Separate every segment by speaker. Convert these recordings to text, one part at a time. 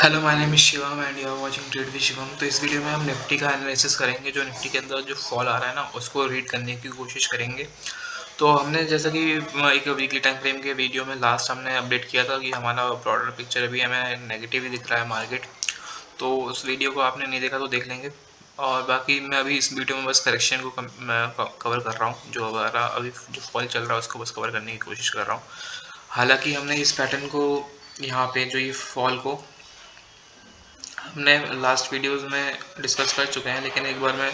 Speaker 1: Hello, my name is Shivam and you are watching trade with Shivam. तो इस video में हम निफ्टी का एनालिसिस करेंगे। जो निफ्टी के अंदर जो फॉल आ रहा है ना, उसको रीड करने की कोशिश करेंगे। तो हमने जैसा कि एक वीकली टाइम फ्रेम के वीडियो में लास्ट हमने अपडेट किया था कि हमारा ब्रॉडर पिक्चर अभी हमें नेगेटिव ही दिख रहा है मार्केट। तो उस वीडियो को आपने नहीं देखा तो देख लेंगे। और बाकी मैं अभी इस वीडियो में बस करेक्शन को कवर कर रहा हूँ। जो हमारा अभी जो फॉल चल रहा है उसको बस कवर करने की कोशिश कर रहा हूँ। हालांकि हमने इस पैटर्न को यहाँ पे जो ये फॉल को हमने लास्ट वीडियोस में डिस्कस कर चुके हैं, लेकिन एक बार मैं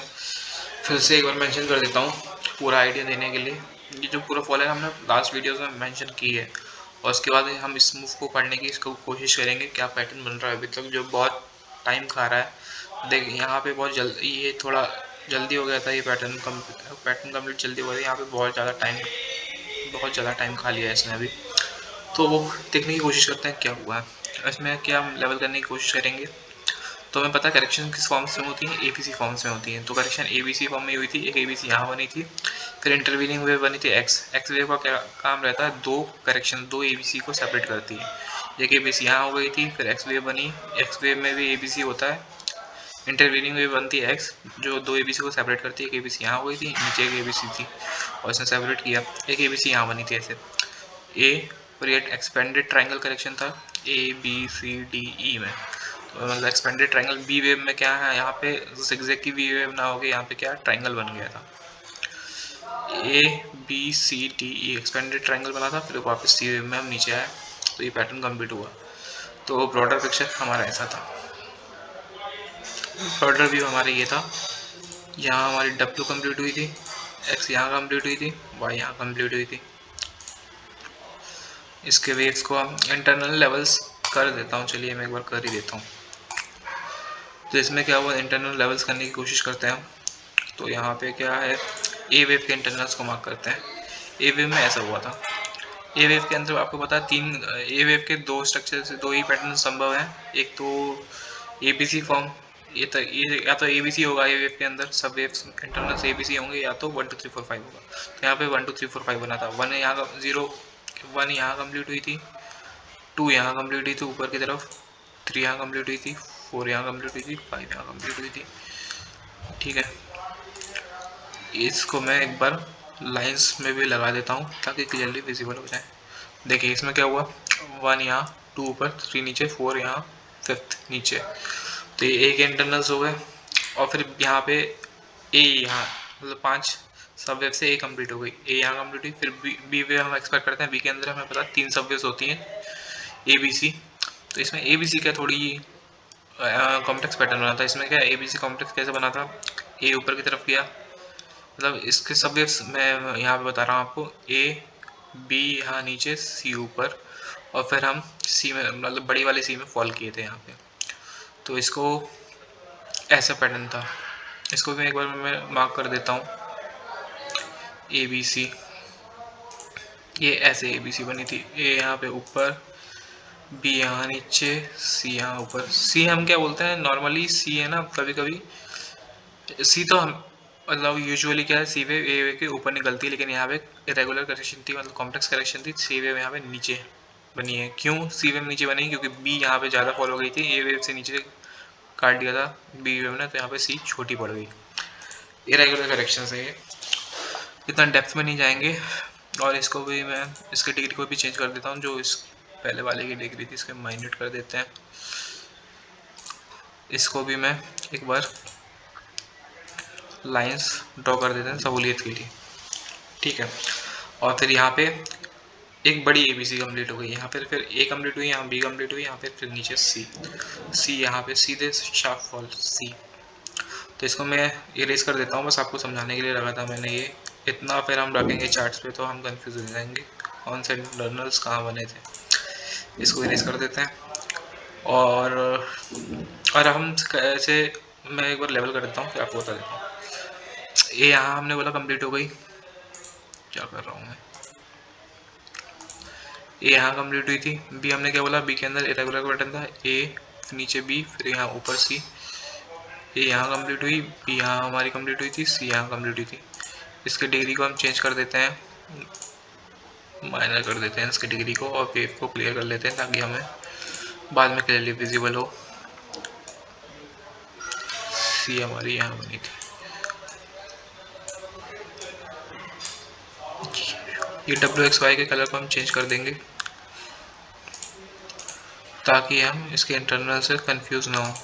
Speaker 1: फिर से एक बार मेंशन कर देता हूँ पूरा आइडिया देने के लिए। ये जो पूरा फॉलो है हमने लास्ट वीडियोस में मेंशन की है, और उसके बाद हम इस मूव को पढ़ने की इसको कोशिश करेंगे क्या पैटर्न बन रहा है अभी तक, जो बहुत टाइम खा रहा है। देख यहाँ पे बहुत जल्दी ये थोड़ा जल्दी हो गया था, ये पैटर्न कंप्लीट जल्दी हो गया। यहाँ पे बहुत ज़्यादा टाइम खा लिया है इसने अभी। तो वो देखने की कोशिश करते हैं क्या हुआ है इसमें, क्या हम लेवल करने की कोशिश करेंगे। तो हमें पता है करेक्शन किस फॉर्म्स में होती है, एबीसी फॉर्म्स में होती है। तो करेक्शन एबीसी फॉर्म में हुई थी, एक एबीसी यहाँ बनी थी, फिर इंटरवीनिंग वेव बनी थी एक्स वेव का क्या काम रहता है, दो करेक्शन दो एबीसी को सेपरेट करती है। एक एबीसी यहाँ हो गई थी, फिर एक्स वेव बनी, एक्स वेव में भी एबीसी होता है, इंटरवीनिंग वेव बनती है एक्स, जो दो एबीसी को सेपरेट करती है। एक एबीसी यहाँ हो गई थी, नीचे एक एबीसी थी और इसने सेपरेट किया, एक एबीसी यहाँ बनी थी ऐसे ए। और ये एक्सपेंडेड ट्रायंगल करेक्शन था ए बी सी डी ई में। तो मतलब एक्सपेंडेड ट्रायंगल बी वेव में क्या है, यहाँ पे जिगजैग की बी वेव ना हो गई, यहाँ पे क्या ट्रायंगल बन गया था, A B C D E expanded triangle बना था, फिर वापस सी वेव में हम नीचे आए। तो ये पैटर्न कंप्लीट हुआ। तो ब्रॉडर पिक्चर हमारा ऐसा था। ब्रॉडर व्यू हमारा ये था, यहाँ हमारी डब्ल्यू कंप्लीट हुई थी, एक्स यहाँ कंप्लीट हुई थी, वाई यहाँ कंप्लीट हुई थी। इसके वेव्स को हम इंटरनल लेवल्स कर देता हूँ, चलिए मैं एक बार कर ही देता हूँ। तो इसमें क्या हुआ, इंटरनल लेवल्स करने की कोशिश करते हैं हम। तो यहाँ पे क्या है, ए वेव के इंटरनल्स को मार्क करते हैं। ए वेव में ऐसा हुआ था, ए वेव के अंदर आपको पता है तीन ए वेव के दो स्ट्रक्चर से दो ही पैटर्न संभव हैं। एक तो एबीसी फॉर्म, ये या तो एबीसी होगा ए वेव के अंदर, सब वेव्स इंटरनल्स एबीसी होंगे, या तो 1 2 3 4 5 होगा। तो यहाँ पे 1 2 3 4 5 बना था। वन यहाँ जीरो, वन यहाँ कंप्लीट हुई थी, टू यहाँ कंप्लीट हुई थी ऊपर की तरफ, थ्री यहाँ कंप्लीट हुई थी, फोर यहाँ कंप्लीट हुई थी, फाइव यहाँ कंप्लीट हुई थी। ठीक है, इसको मैं एक बार लाइंस में भी लगा देता हूँ ताकि क्लियरली विजिबल हो जाए। देखिए इसमें क्या हुआ, वन यहाँ, टू ऊपर, थ्री नीचे, फोर यहाँ, फिफ्थ नीचे। तो ये एक इंटरनल्स हो गए। और फिर यहाँ पे ए यहाँ मतलब पांच सब वेव से ए कंप्लीट हो गई, ए यहाँ कंप्लीट हुई। फिर बी वेव हम एक्सपेक्ट करते हैं, बी के अंदर हमें पता है तीन सब वेव्स होती हैं ए बी सी। तो इसमें ए बी सी क्या थोड़ी कॉम्प्लेक्स पैटर्न बना था। इसमें क्या ए बी सी कॉम्प्लेक्स कैसे बना था, ए ऊपर की तरफ किया, मतलब इसके सब वेव्स मैं यहाँ पे बता रहा हूँ आपको, ए बी यहाँ नीचे, सी ऊपर, और फिर हम सी में मतलब बड़ी वाली सी में फॉल किए थे यहाँ पे। तो इसको ऐसा पैटर्न था। इसको भी एक बार मैं मार्क कर देता हूँ, ए बी सी, ये ऐसे ए बी सी बनी थी, ए यहाँ पे ऊपर, बी यहाँ नीचे, सी यहाँ ऊपर। सी हम क्या बोलते हैं नॉर्मली, सी है ना कभी कभी, सी तो हम मतलब यूजुअली क्या है, सी वेव ए वेव के ऊपर निकलती है, लेकिन यहाँ पे इरेगुलर करेक्शन थी, मतलब कॉम्प्लेक्स करेक्शन थी, सी वेव यहाँ पे नीचे बनी है। क्यों सी वेव नीचे बनी, क्योंकि बी यहाँ पे ज़्यादा फॉलो गई थी, ए वेव से नीचे काट दिया था बी वेव ने, तो यहाँ पे सी छोटी पड़ गई। इरेगुलर करेक्शन है ये, इतना डेप्थ में नहीं जाएंगे। और इसको भी मैं इसकी डिग्री को भी चेंज कर देता हूँ, जो इस पहले वाले की डिग्री थी इसके माइन्यूट कर देते हैं। इसको भी मैं एक बार लाइंस ड्रॉ कर देते हैं सहूलियत के लिए। ठीक है, और फिर यहाँ पे एक बड़ी ए बी सी कम्प्लीट हो गई, यहाँ पे फिर ए कम्प्लीट हुई, यहाँ बी कम्प्लीट हुई, यहाँ पे फिर नीचे सी, सी यहाँ पे सीधे शार्प फॉल सी। तो इसको मैं इरेज कर देता हूँ, बस आपको समझाने के लिए लगा था मैंने ये इतना। फिर हम रखेंगे चार्ट्स पे तो हम कंफ्यूज हो जाएंगे कौन से इंटरनल्स कहाँ बने थे। इसको इरेज कर देते हैं। और हम ऐसे मैं एक बार लेवल कर देता हूँ फिर आपको बता देता हूँ। ये यहाँ हमने बोला कंप्लीट हो गई, क्या कर रहा हूँ मैं, ए यहाँ कंप्लीट हुई थी, बी हमने क्या बोला, बी के अंदर इरेगुलर पैटर्न था, ए नीचे बी, फिर यहाँ ऊपर सी, ए यहाँ कंप्लीट हुई, बी यहाँ हमारी कंप्लीट हुई थी, सी यहाँ कंप्लीट हुई थी। इसके डिग्री को हम चेंज कर देते हैं, माइनर कर देते हैं इसके डिग्री को, और वेव को क्लियर कर लेते हैं ताकि हमें बाद में क्लियरली विजिबल हो। सी हमारी यहाँ बनी थी। ये WXY के कलर को हम चेंज कर देंगे ताकि हम इसके इंटरनल से कंफ्यूज ना हो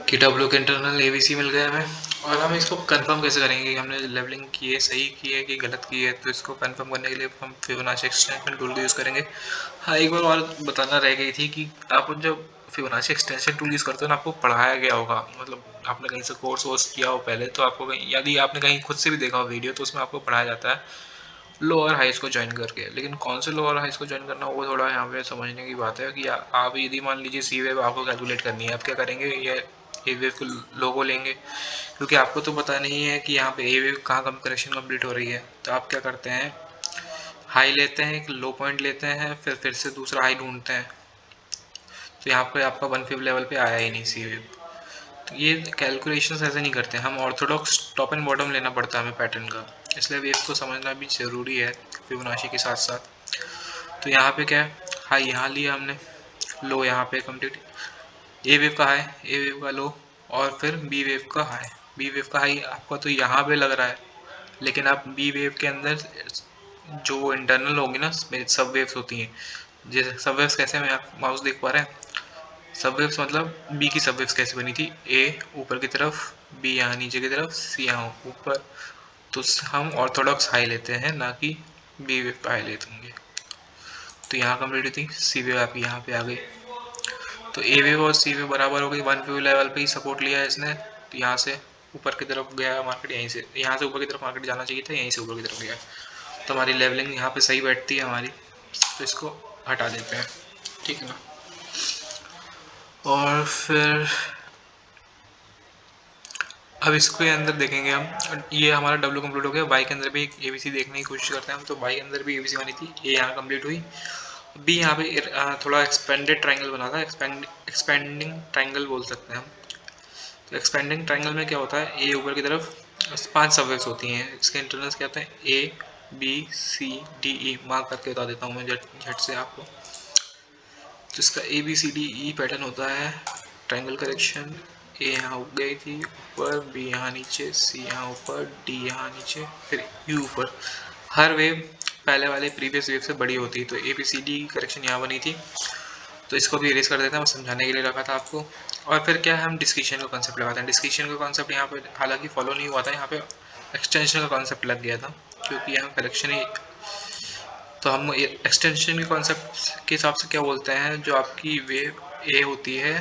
Speaker 1: कि W के इंटरनल ABC मिल गया हमें। और हम इसको कंफर्म कैसे करेंगे कि हमने लेवलिंग की है सही की है कि गलत की है, तो इसको कंफर्म करने के लिए हम फिबोनाची एक्सटेंशन टूल का यूज़ करेंगे। हाँ, एक बार और बताना रह गई थी कि आप जब फिबोनाची एक्सटेंशन टूल यूज़ करते हो ना, आपको पढ़ाया गया होगा, मतलब आपने कहीं से कोर्स वोर्स किया हो पहले, तो आपको कहीं, यदि आपने कहीं खुद से भी देखा हो वीडियो, तो उसमें आपको पढ़ाया जाता है लोअर हाइज को ज्वाइन करके। लेकिन कौन से लोअर हाइज को ज्वाइन करना, वो थोड़ा यहाँ पे समझने की बात है कि आप यदि मान लीजिए सी वेव आपको कैलकुलेट करनी है, आप क्या करेंगे, ये ए वेव को लोगो लेंगे, क्योंकि आपको तो पता नहीं है कि यहाँ पे ए वेव कहाँ कम करेक्शन कंप्लीट हो रही है। तो आप क्या करते हैं, हाई लेते हैं, एक लो पॉइंट लेते हैं, फिर से दूसरा हाई ढूंढते हैं। तो यहाँ पे आपका 1/5 लेवल पे आया ही नहीं सी वेव। तो ये कैलकुलेशंस ऐसे नहीं करते हम, ऑर्थोडॉक्स टॉप एंड बॉटम लेना पड़ता है हमें पैटर्न का, इसलिए वेव को समझना भी ज़रूरी है फिबोनाची के साथ साथ। तो यहाँ पे क्या है, हाई यहाँ लिया हमने, लो यहाँ पे कंप्लीट, ए वेव का हाई, ए वेव का लो, और फिर बी वेव का हाई। बी वेव का हाई आपको तो यहाँ पे लग रहा है, लेकिन आप बी वेव के अंदर जो इंटरनल होगी ना, सब वेव्स होती हैं। जैसे सब वेव्स कैसे, में आप माउस देख पा रहे हैं, सब वेव्स मतलब बी की सब वेव्स कैसे बनी थी, ए ऊपर की तरफ, बी यहाँ नीचे की तरफ, सी यहाँ ऊपर। तो हम ऑर्थोडॉक्स हाई लेते हैं, ना कि बी वेव हाई लेते होंगे। तो यहाँ कंप्लीट थी, सी वेव आपकी यहाँ पे आ गई। तो ए वेव और सी वेव बराबर हो गई, 1/5 लेवल पे ही सपोर्ट लिया है इसने। तो यहाँ से ऊपर की तरफ गया मार्केट, यहीं से, यहाँ से ऊपर की तरफ मार्केट जाना चाहिए था, यहीं से ऊपर की तरफ गया। तो हमारी लेवलिंग यहाँ पे सही बैठती है हमारी, तो इसको हटा देते हैं, ठीक है ना। और फिर अब इसके अंदर देखेंगे हम, ये हमारा डब्ल्यू कंप्लीट हो गया। वाई के अंदर भी एक एबीसी देखने की कोशिश करते हैं हम। तो वाई के अंदर भी एबीसी बनी थी, ए यहाँ कंप्लीट हुई। बी यहाँ पे थोड़ा एक्सपेंडेड ट्राइंगल बना था, एक्सपेंडिंग ट्राइंगल बोल सकते हैं हम। तो एक्सपेंडिंग ट्राइंगल में क्या होता है, ए ऊपर की तरफ 5 सबवेव्स होती हैं, इसके इंटरनल्स क्या होते हैं, A B C D E. Mark करके बता देता हूँ मैं झट से आपको। तो इसका A B C D E pattern होता है, ट्राइंगल करेक्शन, ए यहाँ हो गई थी ऊपर, बी यहाँ नीचे, सी यहाँ ऊपर, डी यहाँ नीचे, फिर यू ऊपर। हर वेव पहले वाले प्रीवियस वेव से बड़ी होती है। तो A B C D correction यहाँ बनी थी, तो इसको भी इरेज कर देते हैं, मैं समझाने के लिए रखा था आपको। और फिर क्या है, हम डिस्क्रिप्शन का कॉन्सेप्ट लगाते हैं। डिस्क्रिप्शन का कॉन्सेप्ट यहाँ पे हालांकि फॉलो नहीं हुआ था, यहाँ पे एक्सटेंशन का कॉन्सेप्ट लग गया था, क्योंकि यहाँ करेक्शन ही। तो हम एक्सटेंशन के कॉन्सेप्ट के हिसाब से क्या बोलते हैं, जो आपकी वेव ए होती है,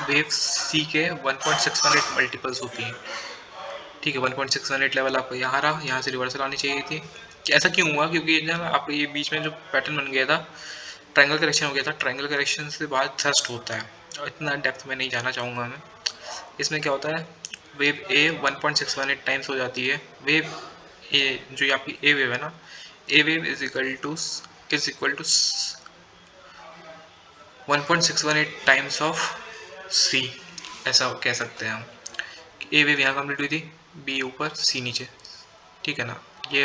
Speaker 1: वेव सी के 1.618 मल्टीपल्स होती हैं, ठीक है। 1.618 लेवल आपको यहाँ रहा, यहाँ से रिवर्सल आनी चाहिए थी। ऐसा क्यों हुआ, क्योंकि ना आप ये बीच में जो पैटर्न बन गया था, ट्रायंगल करेक्शन हो गया था। ट्रायंगल करेक्शन से बाद थ्रस्ट होता है, और इतना डेप्थ में नहीं जाना चाहूँगा मैं। इसमें क्या होता है, वेव ए 1.618 टाइम्स हो जाती है। वेव ए जो आपकी ए वेव है ना, A wave is equal to 1.618 times of C, ऐसा कह सकते हैं हम। ए वेव यहाँ कंप्लीट हुई थी, बी ऊपर सी नीचे, ठीक है ना। ये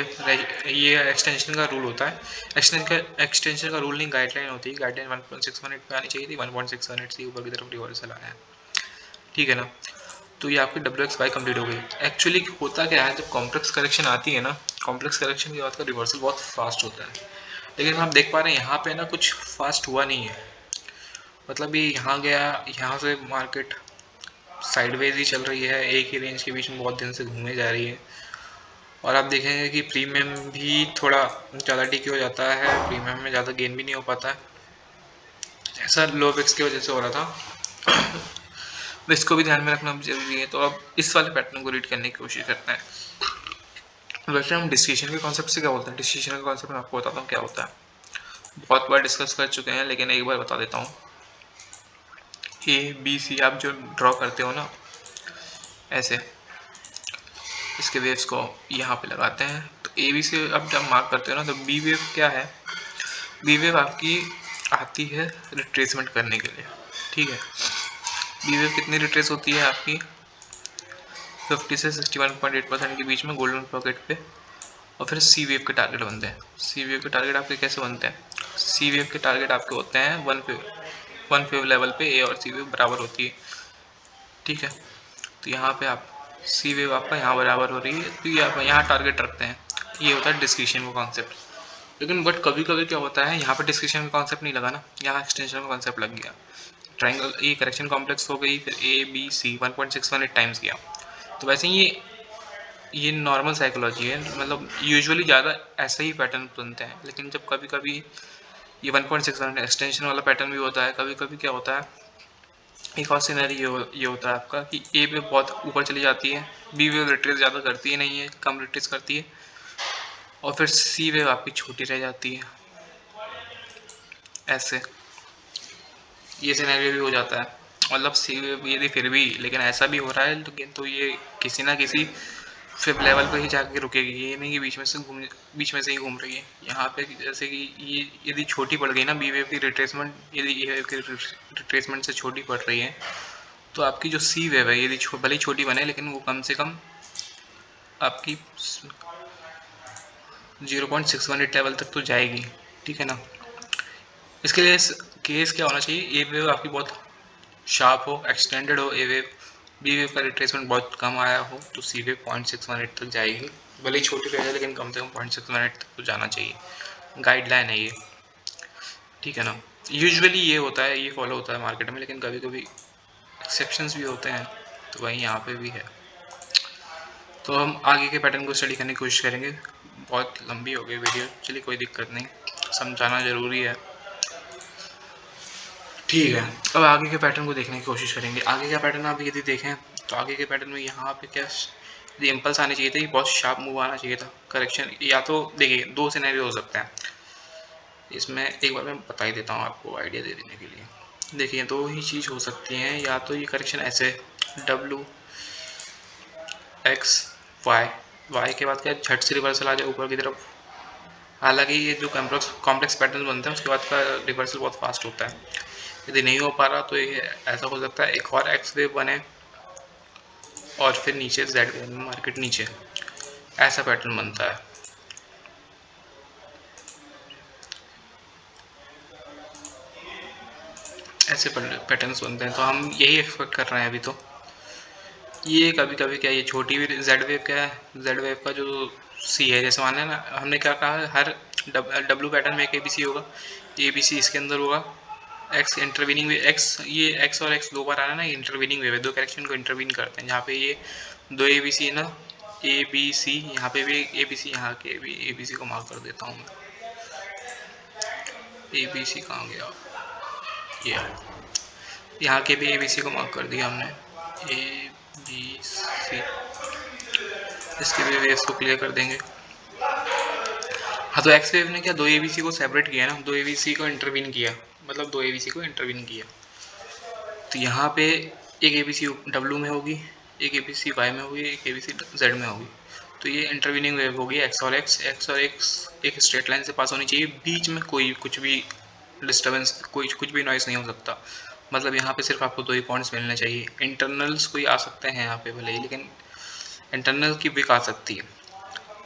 Speaker 1: एक्सटेंशन का रूल होता है। एक्सटेंशन का रूल नहीं, गाइडलाइन होती है। गाइडलाइन 1.618 पे आनी चाहिए थी, 1.618 से ऊपर की तरफ रिवर्सल आया है, ठीक है ना। तो ये आपकी WXY कंप्लीट हो गई। एक्चुअली होता क्या है, जब कॉम्प्लेक्स करेक्शन आती है ना, कॉम्प्लेक्स करेक्शन के बाद का रिवर्सल बहुत फास्ट होता है। लेकिन हम देख पा रहे हैं यहाँ पे ना कुछ फास्ट हुआ नहीं है, मतलब ये यहाँ गया, यहाँ से मार्केट साइडवेज ही चल रही है, एक ही रेंज के बीच में बहुत दिन से घूमे जा रही है। और आप देखेंगे कि प्रीमियम भी थोड़ा ज़्यादा टिकी हो जाता है, प्रीमियम में ज़्यादा गेन भी नहीं हो पाता है, ऐसा लो फिक्स की वजह से हो रहा था। तो इसको भी ध्यान में रखना जरूरी है। तो अब इस वाले पैटर्न को रीड करने की कोशिश करते हैं। वैसे हम डिस्कशन के कॉन्सेप्ट से क्या बोलते हैं, डिस्कशन का कॉन्सेप्ट मैं आपको बताता हूँ क्या होता है। बहुत बार डिस्कस कर चुके हैं, लेकिन एक बार बता देता हूँ। ए बी सी आप जो ड्रॉ करते हो ना, ऐसे इसके वेव्स को यहाँ पे लगाते हैं। तो ए बी से अब जब मार्क करते हो ना, तो बी वेव क्या है, बी वेव आपकी आती है रिट्रेसमेंट करने के लिए, ठीक है। बी वेव कितनी रिट्रेस होती है आपकी, 50 से 61.8% के बीच में गोल्डन पॉकेट पे। और फिर सी वेव के टारगेट बनते हैं। सी वेव के टारगेट आपके कैसे बनते हैं, सी वेव के टारगेट आपके होते हैं वन वेव लेवल पे ए और सी वेव बराबर होती है, ठीक है। तो यहाँ पे आप सी वेव आपका यहाँ बराबर हो रही है, तो ये आप यहाँ टारगेट रखते हैं। ये होता है डिस्क्रिशन का कॉन्सेप्ट। लेकिन बट कभी कभी क्या होता है, यहाँ पे डिस्क्रिशन का कॉन्सेप्ट नहीं लगा ना, यहाँ एक्सटेंशन का कॉन्सेप्ट लग गया। ट्राइंगल ये करेक्शन कॉम्प्लेक्स हो गई, फिर ए बी सी 1.618 टाइम्स गया। तो वैसे ये नॉर्मल साइकोलॉजी है, मतलब यूजुअली ज़्यादा ऐसा ही पैटर्न बनते हैं। लेकिन जब कभी कभी ये 1.618 एक्सटेंशन वाला पैटर्न भी होता है, कभी कभी क्या होता है, एक और सिनेरियो ये होता है आपका कि ए पे बहुत ऊपर चली जाती है, बी वेव रिट्रेस ज़्यादा करती है नहीं है, कम रिट्रेस करती है, और फिर सी वेव आपकी छोटी रह जाती है। ऐसे ये सिनेरियो भी हो जाता है, मतलब सी वेव यदि फिर भी लेकिन ऐसा भी हो रहा है, लेकिन तो ये किसी ना किसी फिफ्थ लेवल पे ही जाके रुकेगी, ये नहीं कि बीच में से ही घूम रही है। यहाँ पे जैसे कि ये यदि छोटी पड़ गई ना, बी वेव की रिट्रेसमेंट यदि ए वेव की रिट्रेसमेंट से छोटी पड़ रही है, तो आपकी जो सी वेव है यदि भले ही छोटी बने, लेकिन वो कम से कम आपकी 0.618 लेवल तक तो जाएगी, ठीक है ना। इसके लिए केस क्या होना चाहिए, ए वेव आपकी बहुत शार्प हो, एक्सटेंडेड हो ए वेव, बी वेव का रिट्रेसमेंट बहुत कम आया हो, तो सी वेव 0.618 तक जाएगी। भले ही छोटी रह जाए, लेकिन कम से कम 0.618 तक तो जाना चाहिए। गाइडलाइन है ये, ठीक है ना। यूजुअली ये होता है, ये फॉलो होता है मार्केट में, लेकिन कभी कभी एक्सेप्शंस भी होते हैं, तो वहीं यहाँ पे भी है। तो हम आगे के पैटर्न को स्टडी करने की कोशिश करेंगे। बहुत लंबी हो गई वीडियो, चलिए कोई दिक्कत नहीं, समझाना ज़रूरी है, ठीक है। अब आगे के पैटर्न को देखने की कोशिश करेंगे। आगे का पैटर्न आप यदि देखें, तो आगे के पैटर्न में यहाँ पे क्या यदि इम्पल्स आनी चाहिए था, ये बहुत शार्प मूव आना चाहिए था करेक्शन। या तो देखिए दो सिनेरियो हो सकते हैं इसमें, एक बार मैं बता ही देता हूँ आपको आइडिया दे देने के लिए। देखिए दो ही चीज़ हो सकती हैं, या तो ये करेक्शन ऐसे डब्लू एक्स वाई के बाद क्या झट से रिवर्सल आ जाए ऊपर की तरफ। हालांकि ये जो कॉम्प्लेक्स पैटर्न बनते हैं उसके बाद का रिवर्सल बहुत फास्ट होता है। यदि नहीं हो पा रहा तो ये ऐसा हो सकता है एक और एक्स वेव बने और फिर नीचे जेड वेव में मार्केट नीचे, ऐसा पैटर्न बनता है। ऐसे पैटर्न्स बनते हैं, तो हम यही एक्सपेक्ट कर रहे हैं अभी। तो ये कभी कभी क्या, ये छोटी भी जेड वेव क्या है, जेड वेव का जो सी है, जैसे माने ना हमने क्या कहा, हर डब्लू पैटर्न में एक ए बी सी होगा, ए बी सी इसके अंदर होगा, एक्स इंटरवीनिंग वेव, एक्स ये एक्स और एक्स दो बार आ रहा है ना, ये इंटरवीनिंग वेव है, दो करेक्शन को इंटरवीन करते हैं। यहाँ पे ये दो ए बी सी है ना, ए बी सी, यहाँ पे भी ए बी सी, यहाँ के भी ए बी सी को मार्क कर देता हूँ मैं। ए बी सी कहाँ गया, ये यहाँ के भी ए बी सी को मार्क कर दिया हमने, ए बी सी। इसके भी वेव्स को क्लियर कर देंगे। हाँ, तो एक्स वेव ने क्या दो ए बी सी को सेपरेट किया ना, दो ए बी सी को इंटरवीन किया, मतलब दो ए बी सी को इंटरवीन किया। तो यहाँ पे एक ए बी सी डब्लू में होगी, एक ए बी सी वाई में होगी, एक ए बी सी जेड में होगी। तो ये इंटरवीनिंग वेव होगी एक्स और एक्स और एक्स एक स्ट्रेट लाइन से पास होनी चाहिए, बीच में कोई कुछ भी डिस्टर्बेंस, कुछ भी नॉइस नहीं हो सकता। मतलब यहाँ पे सिर्फ आपको दो ही पॉइंट्स मिलने चाहिए। इंटरनल्स कोई आ सकते हैं यहाँ पे भले ही, लेकिन इंटरनल की विक आ सकती है,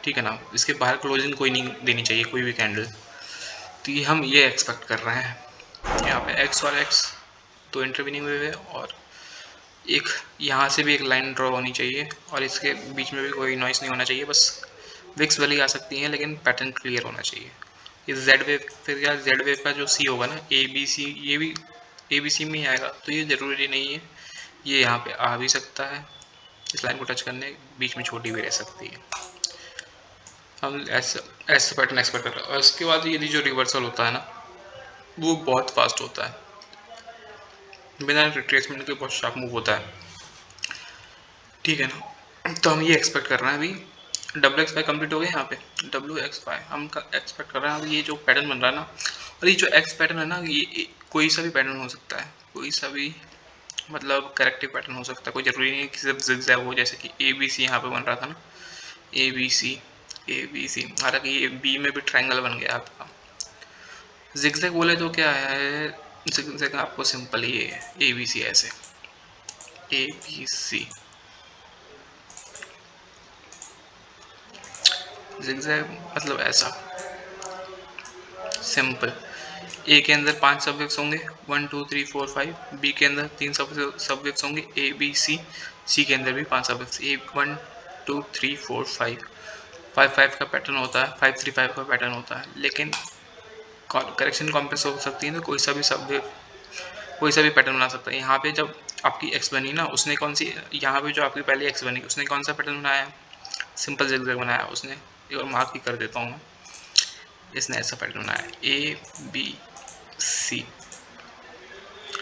Speaker 1: ठीक है ना। इसके बाहर क्लोजिंग कोई नहीं देनी चाहिए कोई भी कैंडल। तो ये हम ये एक्सपेक्ट कर रहे हैं। यहाँ पे एक्स और एक्स तो इंटरवीनिंग वेव है, और एक यहाँ से भी एक लाइन ड्रॉ होनी चाहिए, और इसके बीच में भी कोई नॉइस नहीं होना चाहिए। बस विक्स वाली आ सकती हैं, लेकिन पैटर्न क्लियर होना चाहिए। ये जेड वेव, फिर क्या जेड वेव का जो सी होगा ना, ए बी सी, ये भी ए बी सी में ही आएगा। तो ये ज़रूरी नहीं है, ये यहाँ पे आ भी सकता है, इस लाइन को टच करने बीच में छोटी भी रह सकती है। हम ऐसा पैटर्न एक्सपेक्ट कर रहे हैं। और उसके बाद यदि जो रिवर्सल होता है ना, वो बहुत फास्ट होता है, बिना रिट्रेसमेंट के बहुत शार्प मूव होता है, ठीक है ना। तो हम ये एक्सपेक्ट कर रहे हैं अभी। डब्ल्यू एक्स वाई कम्प्लीट हो गया यहाँ पे, डब्ल्यू एक्स वाई हम एक्सपेक्ट कर रहे हैं। ये जो पैटर्न बन रहा है ना, और ये जो एक्स पैटर्न है ना, ये कोई सा भी पैटर्न हो सकता है, कोई सा भी, मतलब करेक्टिव पैटर्न हो सकता है, कोई ज़रूरी नहीं है कि सिर्फ ज़िगज़ैग हो। जैसे कि ए बी सी यहाँ पे बन रहा था ना, A B C, A B सी, हालांकि ये बी में भी ट्रायंगल बन गया आपका। ज़िगज़ैग बोले तो क्या है, ज़िगज़ैग आपको सिंपल ये है, ए बी सी ऐसे, ए बी सी ज़िगज़ैग मतलब ऐसा सिंपल। ए के अंदर 5 सबवेक्स होंगे 1 2 3 4 5, बी के अंदर 3 सबवेक्स होंगे ए बी सी, सी के अंदर भी 5 सबवेक्स, ए 1 2 3 4 5 5 5 का पैटर्न होता है, 5 3 5 का पैटर्न होता है। लेकिन करेक्शन कॉम्प्लेक्स हो सकती है तो कोई सा भी पैटर्न बना सकता है। यहाँ पे जब आपकी एक्स बनी ना, उसने कौन सी, यहाँ पे जो आपकी पहली एक्स बनी उसने कौन सा पैटर्न बनाया, सिंपल ज़िगज़ैग बनाया उसने। एक और मार्क भी कर देता हूँ मैं, इसने ऐसा पैटर्न बनाया ए बी सी,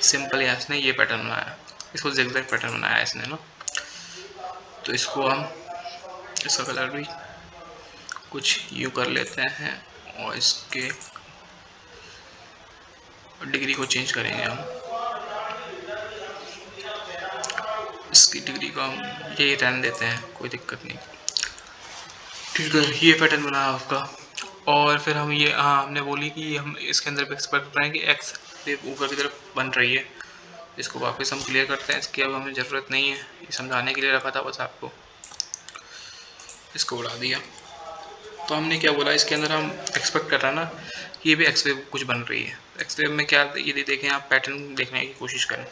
Speaker 1: सिंपल है, इसने ये पैटर्न बनाया, इसको ज़िगज़ैग पैटर्न बनाया इसने ना। तो इसको हम, इसका कलर भी कुछ यूँ कर लेते हैं और इसके डिग्री को चेंज करेंगे हम, इसकी डिग्री को हम यही रहने देते हैं, कोई दिक्कत नहीं। ठीक है, ये पैटर्न बना आपका। और फिर हम ये, हाँ हमने बोली कि हम इसके अंदर भी एक्सपेक्ट कर रहे हैं कि एक्स वेव ऊपर की तरफ बन रही है। इसको वापस हम क्लियर करते हैं, इसकी अब हमें ज़रूरत नहीं है, ये समझाने के लिए रखा था बस आपको, इसको उड़ा दिया। तो हमने क्या बोला, इसके अंदर हम एक्सपेक्ट कर रहे हैं ना कि ये भी एक्स वेव कुछ बन रही है। एक्स वेव में क्या, यदि देखें आप पैटर्न देखने की कोशिश करें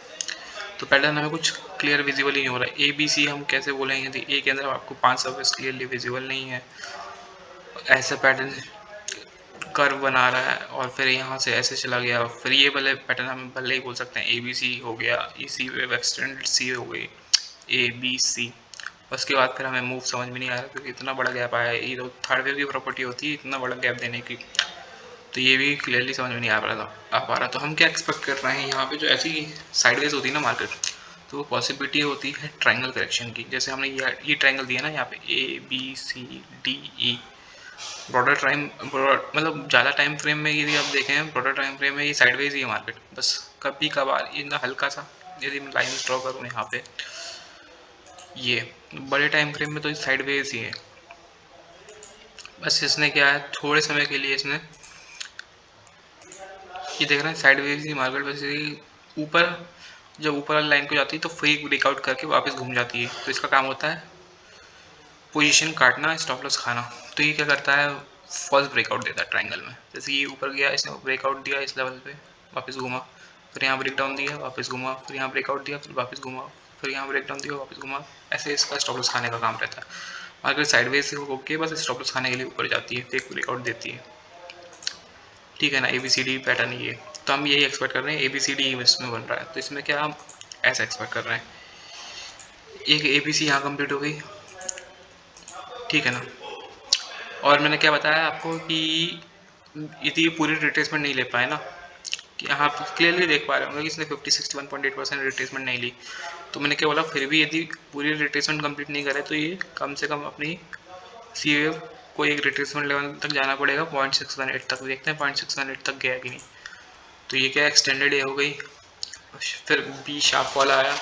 Speaker 1: तो पैटर्न हमें कुछ क्लियर विजिबल ही नहीं हो रहा है। ए बी सी हम कैसे बोलेंगे यदि ए के अंदर आपको 5 सर्विस क्लियरली विजिबल नहीं है, ऐसा पैटर्न कर्व बना रहा है और फिर यहाँ से ऐसे चला गया, फिर ये वाले पैटर्न हम भले ही बोल सकते हैं ए बी सी हो गया, ई सी वेव एक्सटेंडेड सी हो गई, ए बी सी। उसके बाद फिर हमें मूव समझ में नहीं आ रहा क्योंकि इतना बड़ा गैप आया है, ये तो थर्ड वेव की प्रॉपर्टी होती है इतना बड़ा गैप देने की। तो ये भी क्लियरली समझ में नहीं आ पा रहा। तो हम क्या एक्सपेक्ट कर रहे हैं, यहाँ पे जो ऐसी साइडवेज होती है ना मार्केट, तो वो पॉसिबिलिटी होती है ट्रायंगल करेक्शन की। जैसे हमने ये ट्रायंगल दिया ना यहाँ पे A B C D E, broader time, मतलब ज़्यादा टाइम फ्रेम में यदि आप देखें, ब्रॉडर टाइम फ्रेम में ये साइडवेज ही है मार्केट। बस कभी कभार इतना हल्का सा यदि मैं लाइन ड्रॉ करूँ यहाँ पे, ये बड़े टाइम फ्रेम में तो साइडवेज ही है। बस इसने क्या है, थोड़े समय के लिए इसने, ये देख रहे हैं साइडवेज ही मार्केट, बस ऊपर, जब ऊपर वाली लाइन को जाती है तो फेक ब्रेकआउट करके वापस घूम जाती है। तो इसका काम होता है पोजीशन काटना, स्टॉप लॉस खाना। तो ये क्या करता है, फर्स्ट ब्रेकआउट देता है ट्रायंगल में। जैसे ये ऊपर गया, इसने ब्रेकआउट दिया इस लेवल पे, वापस घूमा, फिर यहाँ ब्रेक डाउन दिया, वापस घूमा, फिर यहाँ ब्रेकआउट दिया, फिर वापस घूमा, फिर यहाँ ब्रेक डाउन दिया, वापस घूमा। ऐसे इसका स्टॉप लॉस खाने का काम रहता है। मार्केट साइडवेज से होके बस स्टॉप लॉस खाने के लिए ऊपर जाती है, फेक ब्रेकआउट देती है। ठीक है ना, A B C D pattern ये। तो हम यही एक्सपेक्ट कर रहे हैं, ए बी सी डी इसमें बन रहा है, तो इसमें क्या हम ऐसा एक्सपेक्ट कर रहे हैं। एक ए बी सी यहाँ कंप्लीट हो गई, ठीक है ना। और मैंने क्या बताया आपको कि यदि ये पूरी रिट्रेसमेंट नहीं ले पाए ना, कि यहाँ आप क्लियरली देख पा रहे होंगे कि इसने 50-61.8% रिट्रेसमेंट नहीं ली। तो मैंने क्या बोला, फिर भी यदि पूरी रिट्रेसमेंट कंप्लीट नहीं करे तो ये कम से कम अपनी सी वेव को एक रिट्रेसमेंट लेवल तक जाना पड़ेगा, 0.618 तक। देखते हैं 0.618 तक गया कि नहीं। तो ये क्या एक्सटेंडेड ए हो गई, फिर बी शार्प वाला आया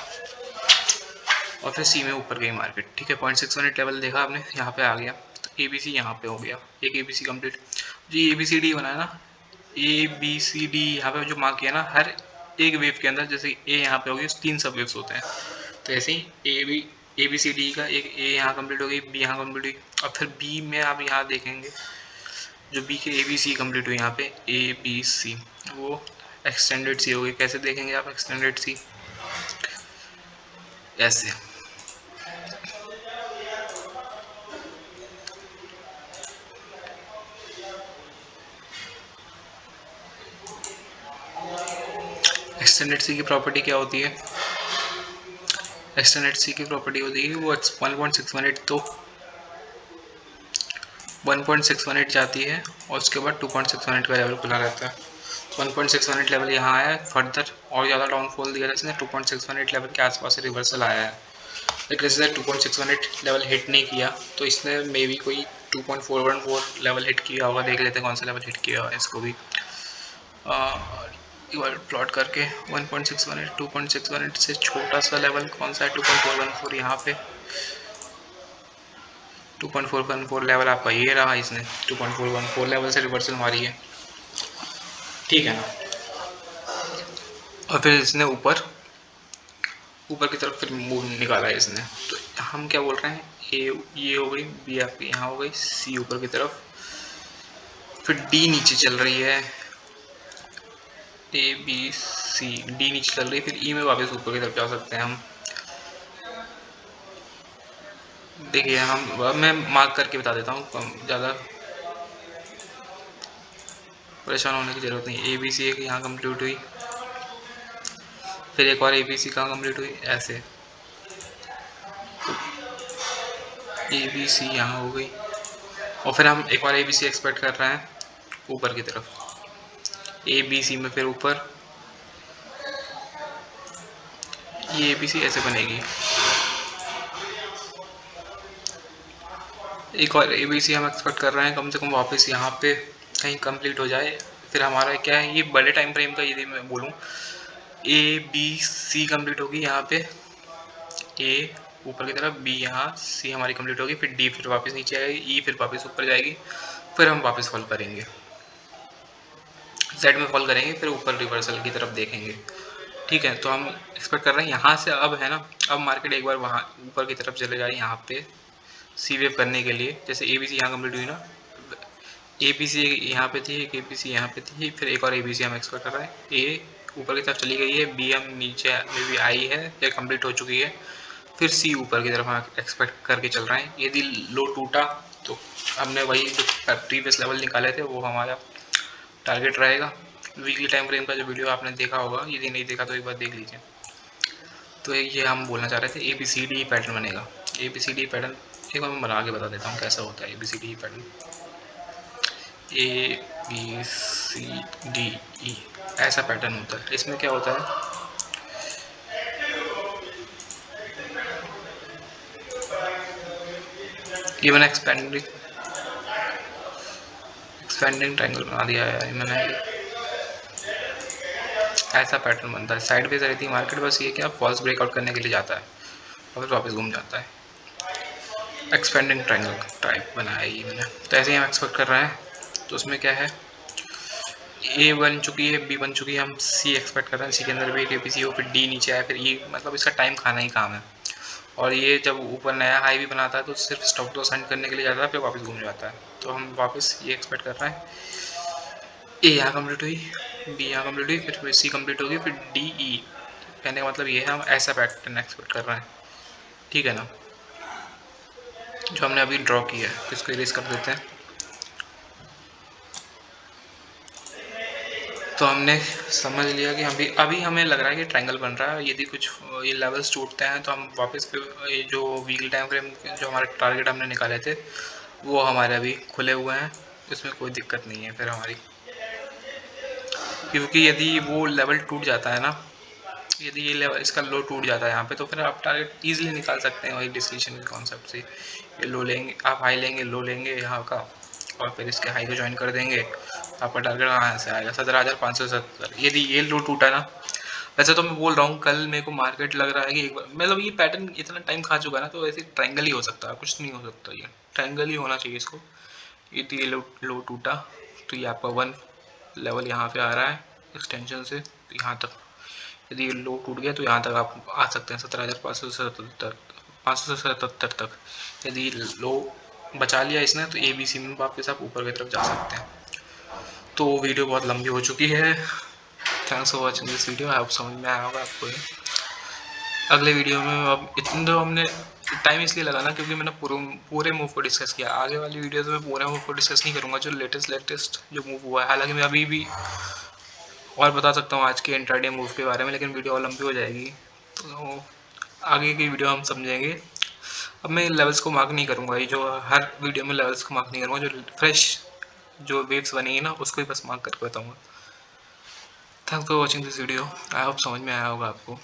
Speaker 1: और फिर सी में ऊपर गई मार्केट। ठीक है, 0.618 लेवल देखा आपने, यहाँ पे आ गया। तो ए बी सी यहाँ पे हो गया, एक ए बी सी कम्प्लीट। जो ए बी सी डी बनाया ना, ए बी सी डी यहाँ पे जो मार्क किया ना, हर एक वेव के अंदर, जैसे ए यहाँ पे होगी 3 सब वेव्स होते हैं, तो ऐसे ही ए बी सी डी का एक ए यहाँ कम्प्लीट हो गई, बी यहाँ कम्प्लीट हुई, और फिर बी में आप यहाँ देखेंगे जो बी के ए बी सी कम्प्लीट हुई यहाँ पे ए बी सी, वो एक्सटेंडेड सी हो गई। कैसे देखेंगे आप एक्सटेंडेड सी, ऐसे। एक्सटेंडेड सी की प्रॉपर्टी क्या होती है, एक्सटेंडेड सी की प्रॉपर्टी होती है वो 1.618, तो 1.618 जाती है और उसके बाद 2.618 का लेवल खुला रहता है। 1.618 लेवल यहाँ आया है, फर्दर और ज़्यादा डाउनफॉल दिया था इसने, 2.618 लेवल के आसपास से रिवर्सल आया है। लेकिन इसने 2.618 लेवल हिट नहीं किया, तो इसने मे बी कोई 2.414 लेवल हिट किया होगा। देख लेते हैं कौन सा लेवल हिट किया है इसको भी, एक बार प्लॉट करके। 1.618, 2.618 से छोटा सा लेवल कौन सा है, 2.414 यहाँ पे। 2.414 लेवल आपका ये रहा, इसने 2.414 लेवल से रिवर्सल मारी है, ठीक है ना। और फिर इसने ऊपर की तरफ फिर मूव निकाला है इसने। तो हम क्या बोल रहे हैं, ये हो गई, बी आपकी यहाँ हो गई, सी ऊपर की तरफ, फिर डी नीचे चल रही है, ए बी सी डी नीचे चल रही, फिर ई में वापस ऊपर की तरफ जा सकते हैं हम। देखिए हम, अब मैं मार्क करके बता देता हूँ, ज़्यादा परेशान होने की ज़रूरत नहीं। ए बी सी एक यहाँ कंप्लीट हुई, फिर एक और ए बी सी कहाँ कंप्लीट हुई, ऐसे ए बी सी यहाँ हो गई, और फिर हम एक और ए बी सी एक्सपेक्ट कर रहे हैं ऊपर की तरफ। ए बी सी में फिर ऊपर ये ए बी सी ऐसे बनेगी, एक और ए बी सी हम एक्सपेक्ट कर रहे हैं कम से कम वापस यहाँ पे कहीं कंप्लीट हो जाए। फिर हमारा क्या है, ये बड़े टाइम फ्रेम का, यदि मैं बोलूँ ए बी सी कंप्लीट होगी यहाँ पे, ए ऊपर की तरफ, बी यहाँ, सी हमारी कंप्लीट होगी, फिर डी फिर वापस नीचे आएगी, ई फिर वापस ऊपर जाएगी, फिर हम वापस फॉल करेंगे, जेड में फॉल करेंगे, फिर ऊपर रिवर्सल की तरफ देखेंगे। ठीक है, तो हम एक्सपेक्ट कर रहे हैं यहाँ से, अब है ना, अब मार्केट एक बार वहाँ ऊपर की तरफ चले जाए यहाँ पे सी वेव करने के लिए। जैसे ए बी सी यहाँ कंप्लीट हुई ना, ए बी सी यहाँ पे थी, एक ए बी सी यहाँ पे थी, फिर एक और ए बी सी हम एक्सपेक्ट कर रहे हैं। ए ऊपर की तरफ चली गई है, बी हम नीचे में भी आई है या कंप्लीट हो चुकी है, फिर सी ऊपर की तरफ हम एक्सपेक्ट करके चल रहे हैं। यदि लो टूटा तो हमने वही जो प्रीवियस लेवल निकाले थे वो हमारा टारगेट रहेगा। वीकली टाइम फ्रेम का जो वीडियो आपने देखा होगा, यदि नहीं देखा तो एक बार देख लीजिए। तो ये हम बोलना चाह रहे थे, A B C D pattern बनेगा। A B C D pattern एक बार मैं बना के बता देता हूँ कैसा होता है A B C D pattern. A B C D E ऐसा पैटर्न होता है। इसमें क्या होता है, ये मैंने एक्सपेंडिंग ट्रायंगल बना दिया है मैंने। ऐसा पैटर्न बनता है, साइड वेज रहती है मार्केट, बस ये क्या फॉल्स ब्रेकआउट करने के लिए जाता है और फिर वापस घूम जाता है। एक्सपेंडिंग ट्रायंगल टाइप बनाया है ये मैंने। तो ऐसे ही हम एक्सपेक्ट कर रहे हैं। तो उसमें क्या है, ए बन चुकी है, बी बन चुकी है, हम सी एक्सपेक्ट कर रहे हैं, सी के अंदर भी एक ए बी सी हो, फिर डी नीचे आया, फिर ई, मतलब इसका टाइम खाना ही काम है। और ये जब ऊपर नया हाई भी बनाता है तो सिर्फ स्टॉप लॉस सेंड करने के लिए जाता है, फिर वापस घूम जाता है। तो हम वापस ये एक्सपेक्ट कर रहे हैं, ए यहाँ कंप्लीट हुई, बी यहाँ कंप्लीट हुई, फिर सी कंप्लीट होगी, फिर डी ई। कहने का मतलब ये है, हम ऐसा पैटर्न एक्सपेक्ट कर रहे हैं। ठीक है ना, जो हमने अभी ड्रॉ किया है, तो इसको इरेज कर देते हैं। तो हमने समझ लिया कि अभी हमें लग रहा है कि ट्रायंगल बन रहा है। यदि कुछ ये लेवल्स टूटते हैं तो हम वापस ये जो वीकली टाइम फ्रेम जो हमारे टारगेट हमने निकाले थे वो हमारे अभी खुले हुए हैं, इसमें कोई दिक्कत नहीं है फिर हमारी। क्योंकि यदि वो लेवल टूट जाता है ना, यदि ये लेवल इसका लो टूट जाता है यहाँ पे, तो फिर आप टारगेट ईजिली निकाल सकते हैं वही डिस्कशन के कॉन्सेप्ट से। ये लो लेंगे, आप हाई लेंगे, लो लेंगे यहाँ का, और फिर इसके हाई को ज्वाइन कर देंगे, आपका टारगेट यहाँ से आएगा 17,570। यदि ये लो टूटा ना, वैसे तो मैं बोल रहा हूँ कल मेरे को मार्केट लग रहा है कि एक बार, मतलब ये पैटर्न इतना टाइम खा चुका है ना, तो वैसे ट्रायंगल ही हो सकता है, कुछ नहीं हो सकता, ये ट्रायंगल ही होना चाहिए इसको। यदि ये लो टूटा तो ये आपका वन लेवल यहाँ पे आ रहा है एक्सटेंशन से, तो यहाँ तक यदि ये लो टूट गया तो यहाँ तक आप आ सकते हैं 17,577 तक। यदि लो बचा लिया इसने तो ए बी सी में वापस आप ऊपर की तरफ जा सकते हैं। तो वीडियो बहुत लंबी हो चुकी है। Thanks for watching this video. आप समझ में आया होगा आपको। अगले वीडियो में अब इतने तो हमने टाइम इसलिए लगाना क्योंकि मैंने पूरे मूव को डिस्कस किया। आगे वाली वीडियोस में पूरे मूव को डिस्कस नहीं करूँगा, जो लेटेस्ट जो मूव हुआ है। हालांकि मैं अभी भी और बता सकता हूँ आज के इंट्राडे मूव के बारे में, लेकिन वीडियो और लंबी हो जाएगी, तो आगे की वीडियो हम समझेंगे। अब मैं लेवल्स को मार्क नहीं करूँगा, ये जो हर वीडियो में लेवल्स को मार्क नहीं करूँगा, जो फ्रेश जो वेव्स बनेंगी ना उसको ही बस मार्क करके बताऊँगा। Thanks for watching this video. I hope समझ में आया होगा आपको।